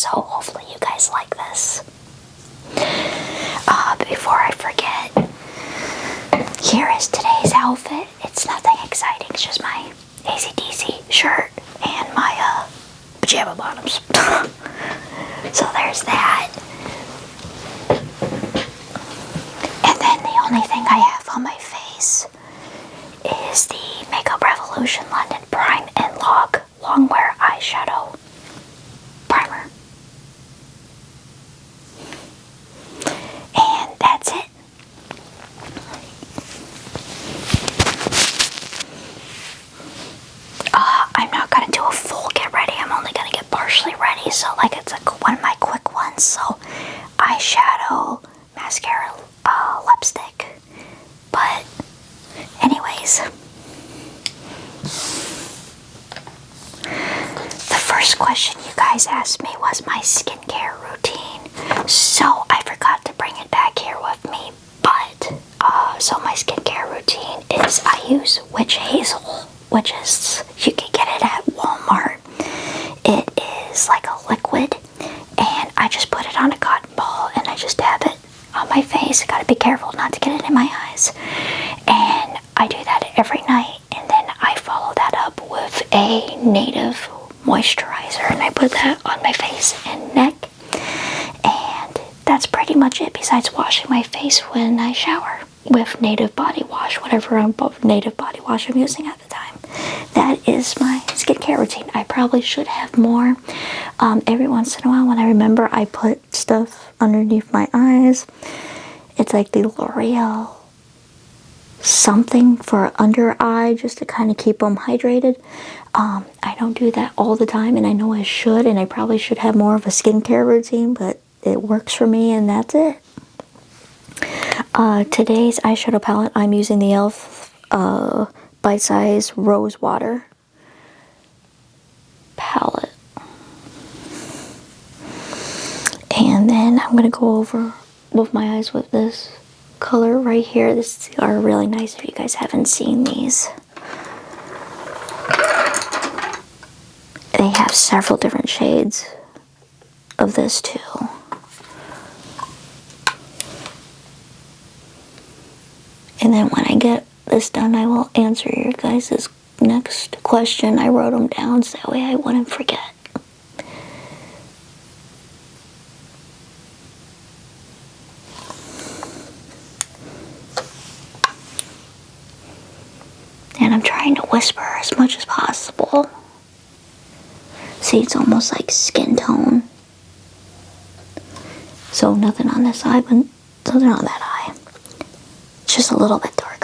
so hopefully you guys like this. Before I forget, here is today's outfit. It's nothing exciting, it's just my AC/DC shirt and my pajama bottoms. So there's that. And then the only thing I have on my face is the Makeup Revolution London Prime and Longwear Eyeshadow Primer. And that's it. I'm not going to do a full get ready. I'm only going to get partially ready. So like it's like one of my quick ones. So eyeshadow, mascara, lipstick. But anyways, the first question you guys asked me was my skincare routine. So I forgot to bring it back here with me. But so my skincare routine is I use Witch Hazel, which is, you can get it at Walmart. It is like a liquid, and I just put it on a cotton ball and I just dab it on my face. I gotta be careful not to get it in my eyes. And I do that every night, and then I follow that up with a native moisturizer, and I put that on my face and neck. And that's pretty much it, besides washing my face when I shower with native body wash, whatever native body wash I'm using at the time. That is my skincare routine. I probably should have more. Every once in a while when I remember, I put stuff underneath my eyes. It's like the L'Oreal something for under eye, just to kind of keep them hydrated. I don't do that all the time, and I know I should, and I probably should have more of a skincare routine, but it works for me, and that's it. Today's eyeshadow palette, I'm using the e.l.f. Bite Size Rose Water palette. And then I'm going to go over with my eyes with this color right here. These are really nice if you guys haven't seen these. They have several different shades of this too. And then when I get this done, I will answer your guys' next question. I wrote them down so that way I wouldn't forget. And I'm trying to whisper as much as possible. See, it's almost like skin tone. So nothing on this eye, but nothing on that eye. It's just a little bit darker.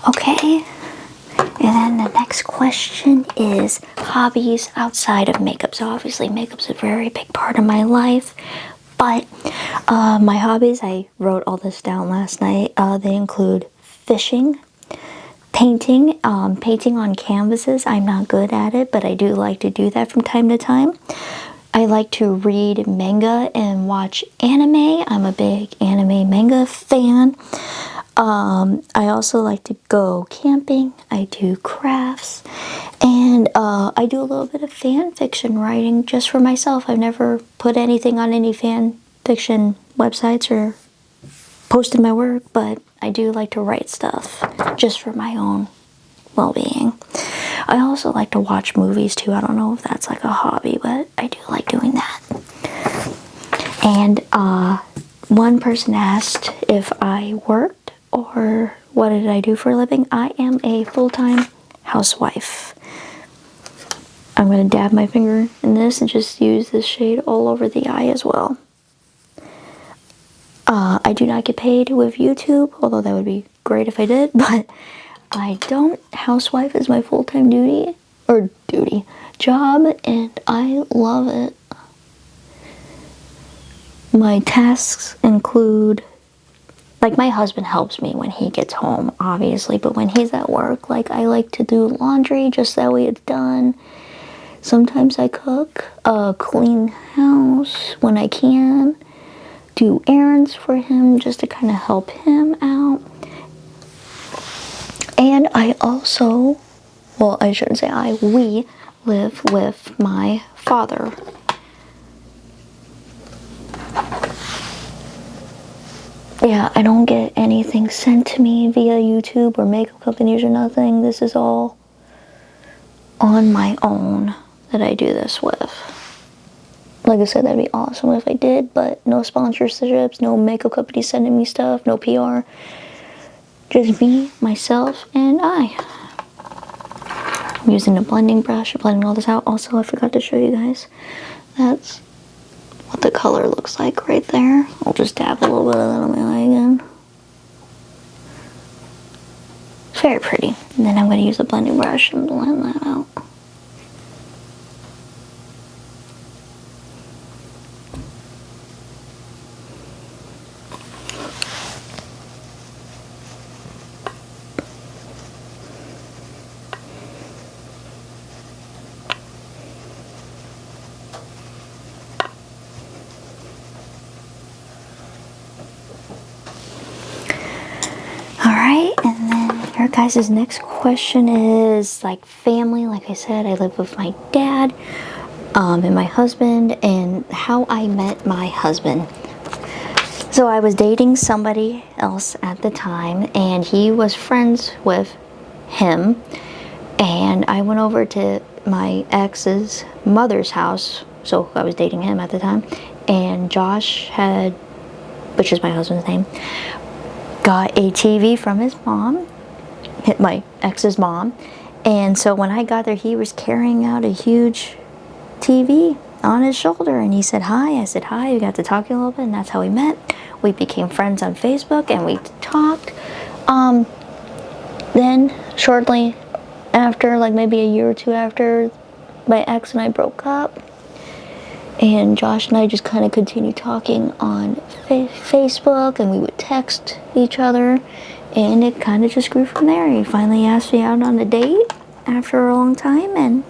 Okay, and then the next question is hobbies outside of makeup. So obviously makeup's a very big part of my life, but my hobbies, I wrote all this down last night. They include fishing, painting, painting on canvases. I'm not good at it, but I do like to do that from time to time. I like to read manga and watch anime. I'm a big anime manga fan. I also like to go camping. I do crafts, and I do a little bit of fan fiction writing just for myself. I've never put anything on any fan fiction websites or posted my work, but I do like to write stuff just for my own well-being. I also like to watch movies too. I don't know if that's like a hobby, but I do like doing that. And one person asked if I worked or what did I do for a living. I am a full-time housewife. I'm going to dab my finger in this and just use this shade all over the eye as well. I do not get paid with YouTube, although that would be great if I did, but I don't. Housewife is my full-time job, and I love it. my tasks include, like, my husband helps me when he gets home, obviously, but when he's at work, like, I like to do laundry just that way it's done. Sometimes I cook, clean house when I can, do errands for him just to kind of help him out. And I also, well, I shouldn't say I, we live with my father. Yeah, I don't get anything sent to me via YouTube or makeup companies or nothing. This is all on my own that I do this with. Like I said, that'd be awesome if I did, but no sponsorships, no makeup companies sending me stuff, no PR. Just me, myself, and I. I'm using a blending brush, blending all this out. Also, I forgot to show you guys. That's what the color looks like right there. I'll just dab a little bit of that on my eye again. It's very pretty. And then I'm going to use a blending brush and blend that out. Alright, and then your guys' next question is like family. Like I said, I live with my dad and my husband, and how I met my husband. So I was dating somebody else at the time, and he was friends with him, and I went over to my ex's mother's house, so I was dating him at the time, and Josh had, which is my husband's name, got a TV from his mom, my ex's mom, and so when I got there, he was carrying out a huge TV on his shoulder, and he said hi. I said hi. We got to talking a little bit, and that's how we met. We became friends on Facebook, and we talked. Then shortly after, like maybe a year or two after, my ex and I broke up, and Josh and I just kind of continued talking on Facebook, and we would text each other, and it kind of just grew from there. He finally asked me out on a date after a long time, and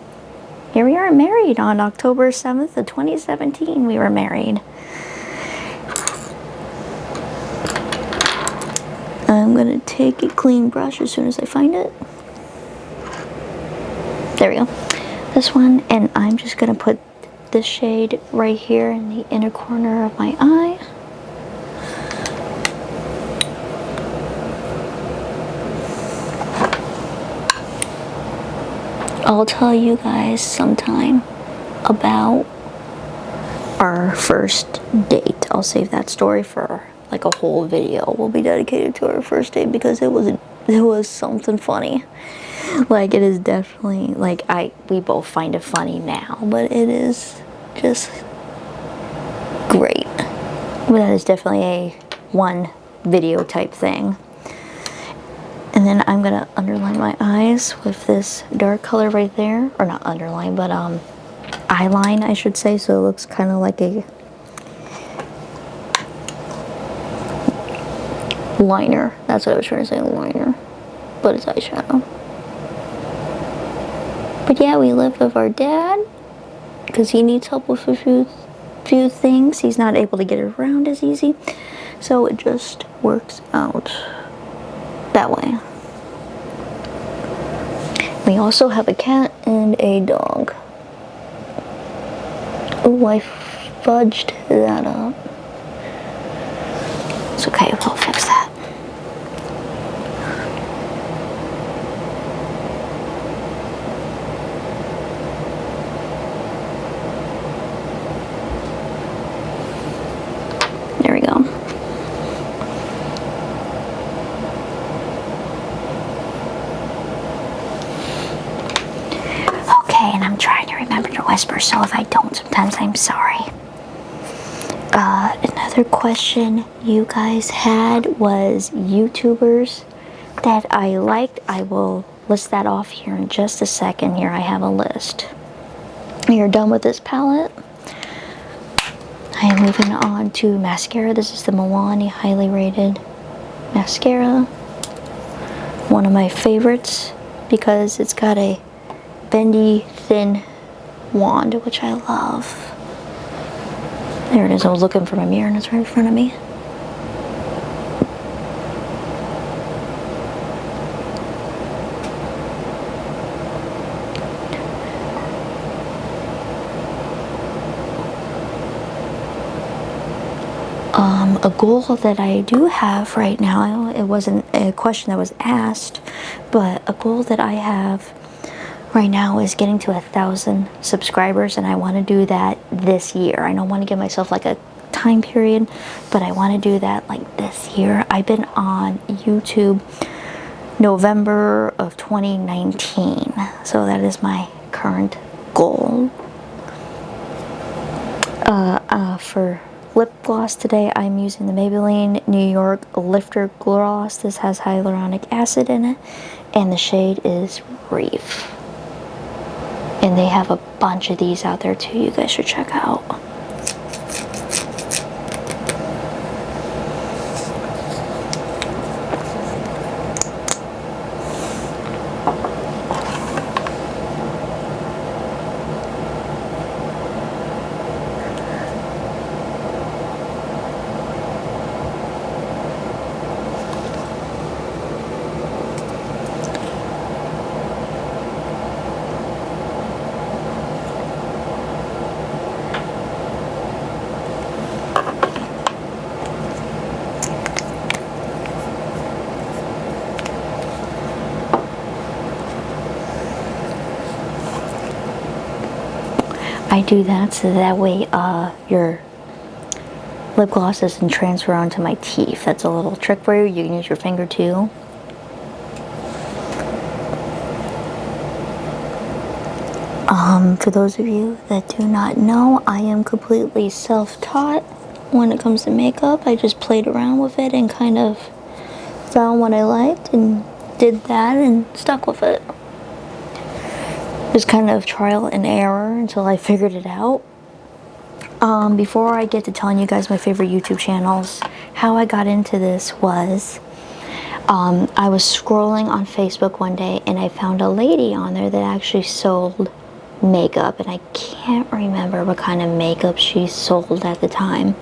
here we are married on October 7th of 2017. We were married. I'm going to take a clean brush as soon as I find it. There we go. This one, and I'm just going to put this shade right here in the inner corner of my eye. I'll tell you guys sometime about our first date. I'll save that story for like a whole video will be dedicated to our first date, because it was something funny. Like, it is definitely, like, we both find it funny now, but it is just great. But that is definitely a one video type thing. And then I'm gonna underline my eyes with this dark color right there, or not underline, but eyeline, I should say, so it looks kind of like a liner. That's what I was trying to say, liner, but it's eyeshadow. But yeah, we live with our dad because he needs help with a few things. He's not able to get around as easy, so it just works out that way. We also have a cat and a dog. Oh, I fudged that up. It's okay, we'll fix that. There we go. Okay, and I'm trying to remember to whisper, so if I don't sometimes, I'm sorry. Another question you guys had was YouTubers that I liked. I will list that off here in just a second. Here I have a list. You're done with this palette. I I am moving on to mascara. This is the Milani Highly Rated Mascara. One of my favorites because it's got a bendy, thin wand, which I love. There it is. I was looking for my mirror and it's right in front of me. A goal that I do have right now, it wasn't a question that was asked, but a goal that I have right now is getting to 1,000 subscribers, and I want to do that this year. I don't want to give myself like a time period, but I want to do that like this year. I've been on YouTube November of 2019, so that is my current goal. For lip gloss today, I'm using the Maybelline New York Lifter Gloss. This has hyaluronic acid in it, and the shade is Reef. And they have a bunch of these out there too, you guys should check out. I do that so that way your lip gloss doesn't transfer onto my teeth. That's a little trick for you. You can use your finger too. For those of you that do not know, I am completely self-taught when it comes to makeup. I just played around with it and kind of found what I liked and did that and stuck with it. Just kind of trial and error until I figured it out. Before I get to telling you guys my favorite YouTube channels, how I got into this was I was scrolling on Facebook one day and I found a lady on there that actually sold makeup, and I can't remember what kind of makeup she sold at the time,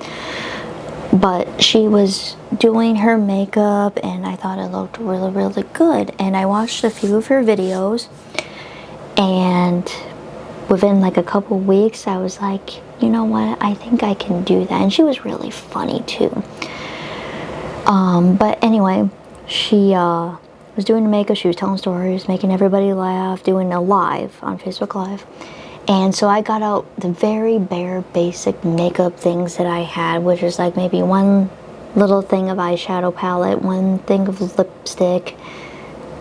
but she was doing her makeup and I thought it looked really, really good, and I watched a few of her videos, and within like a couple weeks I was like, you know what, I think I can do that. And she was really funny too. But anyway, she was doing the makeup, she was telling stories, making everybody laugh, doing a live on Facebook Live. And so I got out the very bare basic makeup things that I had, which is like maybe one little thing of eyeshadow palette, one thing of lipstick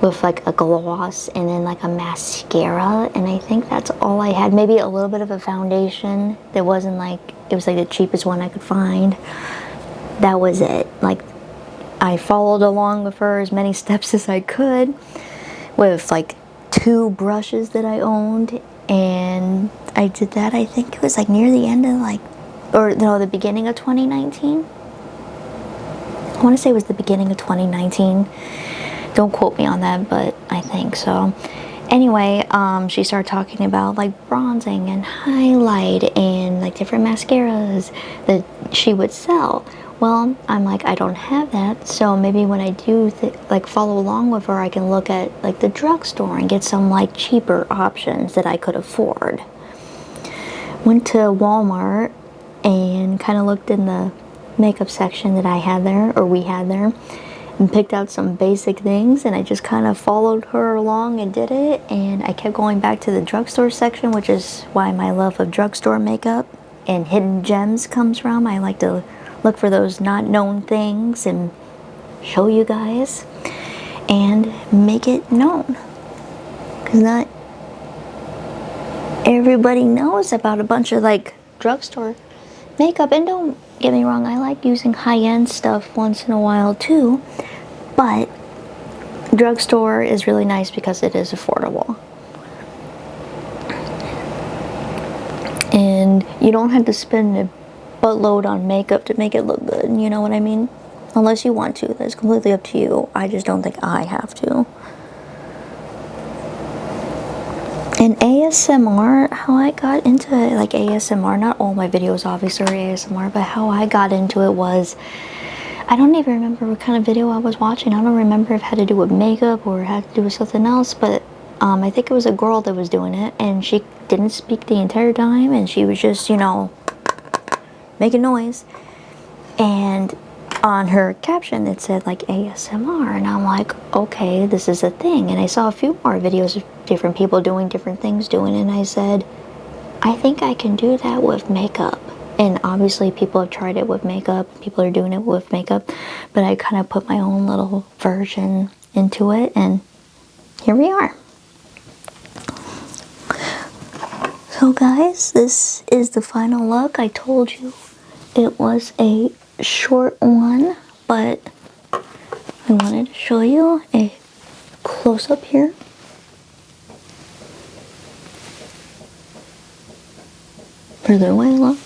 with like a gloss, and then like a mascara, and I think that's all I had. Maybe a little bit of a foundation that wasn't like, it was like the cheapest one I could find. That was it. Like, I followed along with her as many steps as I could with like 2 brushes that I owned, and I did that, I think it was like near the end of like, or no, the beginning of 2019. I want to say it was the beginning of 2019. Don't quote me on that, but I think so. Anyway, she started talking about like bronzing and highlight and like different mascaras that she would sell. Well, I'm like, I don't have that, so maybe when I do like follow along with her, I can look at like the drugstore and get some like cheaper options that I could afford. Went to Walmart and kind of looked in the makeup section that I had there, or we had there, and picked out some basic things, and I just kind of followed her along and did it, and I kept going back to the drugstore section, which is why my love of drugstore makeup and hidden gems comes from. I like to look for those not known things and show you guys and make it known, because not everybody knows about a bunch of like drugstore makeup. And don't get me wrong, I like using high-end stuff once in a while too, but drugstore is really nice because it is affordable. And you don't have to spend a buttload on makeup to make it look good, you know what I mean? Unless you want to, that's completely up to you. I just don't think I have to. And ASMR, how I got into like ASMR, not all my videos obviously are ASMR, but how I got into it was, I don't even remember what kind of video I was watching. I don't remember if it had to do with makeup or had to do with something else, but I think it was a girl that was doing it, and she didn't speak the entire time, and she was just, you know, making noise. And on her caption it said like ASMR, and I'm like, okay, this is a thing. And I saw a few more videos of different people doing different things doing it, and I said, I think I can do that with makeup. And obviously people have tried it with makeup, people are doing it with makeup, but I kind of put my own little version into it, and here we are. So guys, this is the final look. I told you it was a short one, but I wanted to show you a close-up here. Further away, look.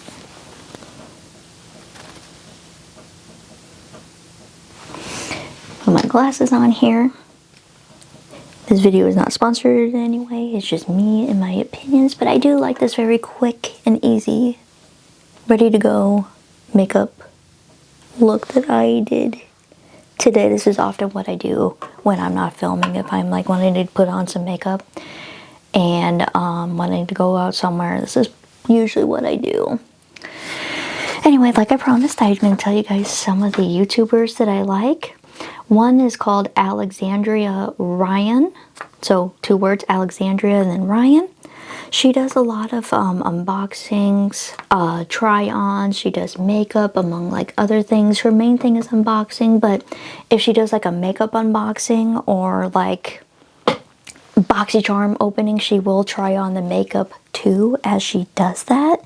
Put my glasses on here. This video is not sponsored in any way, it's just me and my opinions, but I do like this very quick and easy, ready to go makeup look that I did today. This is often what I do when I'm not filming, if I'm like wanting to put on some makeup and wanting to go out somewhere. This is usually what I do. Anyway, like I promised, I'm going to tell you guys some of the YouTubers that I like. One is called Alexandria Ryan. So 2 words, Alexandria and then Ryan. She does a lot of unboxings, try-ons. She does makeup, among like other things. Her main thing is unboxing, but if she does like a makeup unboxing or like BoxyCharm opening, she will try on the makeup too as she does that.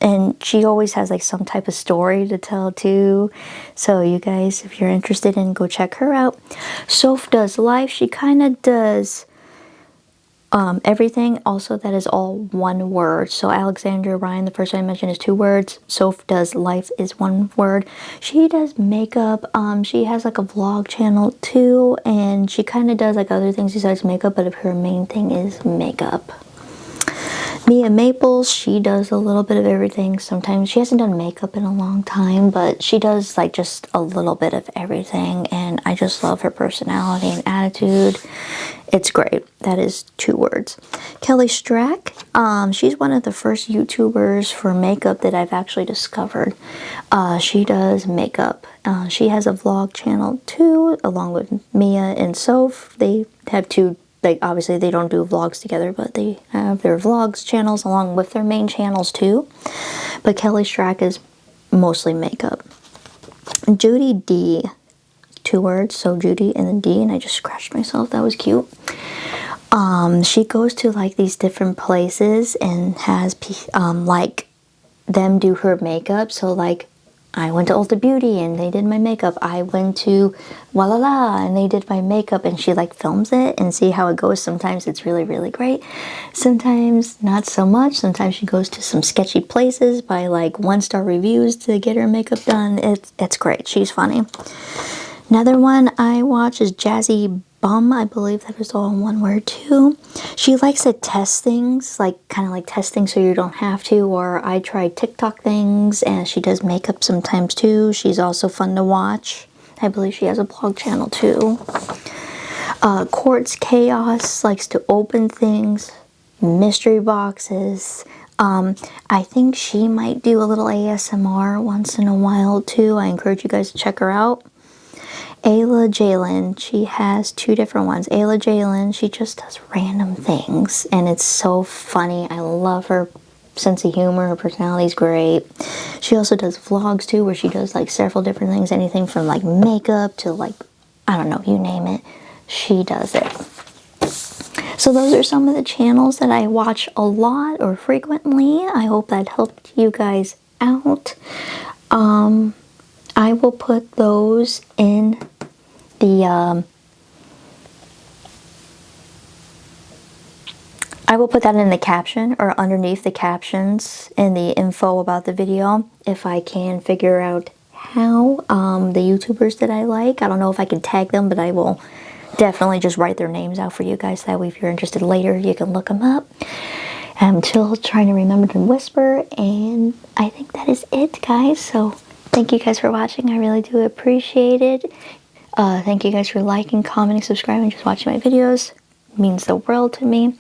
And she always has like some type of story to tell too. So you guys, if you're interested in, go check her out. Sophdoeslife, she kind of does everything also that is all one word. So Alexandria Ryan, the first one I mentioned, is 2 words. Sophdoeslife is 1 word. She does makeup. She has like a vlog channel too, and she kind of does like other things besides makeup, but her main thing is makeup. Mia Maples, she does a little bit of everything. Sometimes she hasn't done makeup in a long time, but she does like just a little bit of everything, and I just love her personality and attitude. It's great. That is 2 words. Kelly Strack, she's one of the first YouTubers for makeup that I've actually discovered. She does makeup. She has a vlog channel too, along with Mia and Soph. They have 2, like obviously they don't do vlogs together, but they have their vlogs channels along with their main channels too. But Kelly Strack is mostly makeup. Judy D, 2 words, so Judy and then D, and I just scratched myself, that was cute. She goes to like these different places and has like them do her makeup. So like I went to Ulta Beauty and they did my makeup. I went to Walala and they did my makeup, and she like films it and see how it goes. Sometimes it's really, really great. Sometimes not so much. Sometimes she goes to some sketchy places by like 1-star reviews to get her makeup done. It's great. She's funny. Another one I watch is Jazzybum. I believe that is all in 1 word too. She likes to test things, like kind of like testing so you don't have to, or I try TikTok things, and she does makeup sometimes too. She's also fun to watch. I believe she has a blog channel too. Quartz Chaos likes to open things, mystery boxes. I think she might do a little ASMR once in a while too. I encourage you guys to check her out. Ayla Jalyn, she has 2 different ones. Ayla Jalyn, she just does random things, and it's so funny. I love her sense of humor. Her personality is great. She also does vlogs too, where she does like several different things, anything from like makeup to like, I don't know, you name it, she does it. So those are some of the channels that I watch a lot or frequently. I hope that helped you guys out. I will put those in the I will put that in the caption or underneath the captions in the info about the video if I can figure out how. The YouTubers that I like, I don't know if I can tag them, but I will definitely just write their names out for you guys. That way if you're interested later, you can look them up. I'm still trying to remember to whisper, and I think that is it, guys. So thank you guys for watching. I really do appreciate it. Thank you guys for liking, commenting, subscribing, just watching my videos. It means the world to me.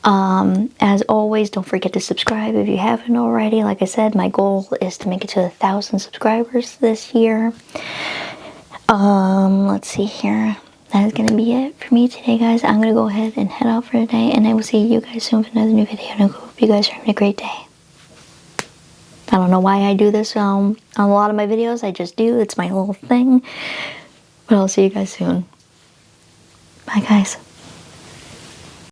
As always, don't forget to subscribe if you haven't already. Like I said, my goal is to make it to 1,000 subscribers this year. Let's see here. That is going to be it for me today, guys. I'm going to go ahead and head out for today, and I will see you guys soon for another new video, and I hope you guys are having a great day. I don't know why I do this on a lot of my videos. I just do. It's my little thing. But I'll see you guys soon. Bye, guys.